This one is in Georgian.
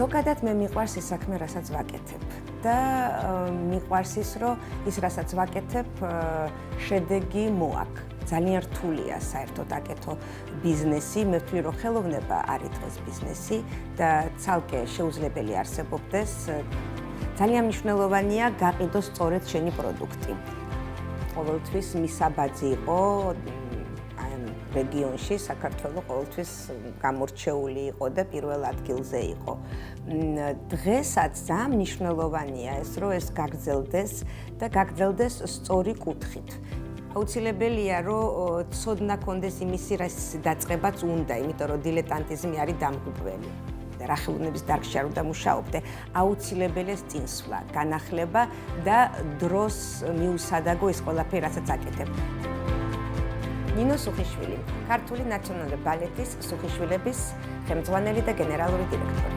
ზოგადად მე მიყვარს ის საქმე, რასაც ვაკეთებ და მიყვარს ის, რომ ის რასაც ვაკეთებ, შედეგი მოაქვს. ძალიან რთულია საერთოდ აკეთო ბიზნესი, მე ვთვლი, რომ ხელოვნება არის დღეს ბიზნესი და ცალკე შეუძლებელი არსებობდეს. ძალიან მნიშვნელოვანია გაყიდოს სწორედ შენი პროდუქტი. ყოველთვის მისაბაძი იყო რეგიონში საქართველოს ყოველთვის გამორჩეული იყო და პირველ ადგილზე იყო. დღესაც ძალიან მნიშვნელოვანია ეს, რომ ეს გაგრძელდეს და გაგრძელდეს სწორი კუთხით. აუცილებელია, რომ ცოდნა კონდეს იმისი, რის დაწყებაც უნდა, იმიტომ რომ დილეტანტიზმი არის დამღუპველი. რა ხელოვნების დარგში არ უნდა მუშაობდე, აუცილებელია წინსვლა, განახლება და დროს მიუსადაგო ის ყველაფერი, რასაც აკეთებ. ნინო სუხიშვილი, ქართული ნაციონალური ბალეტის სუხიშვილების ხელმძღვანელი და გენერალური დირექტორი.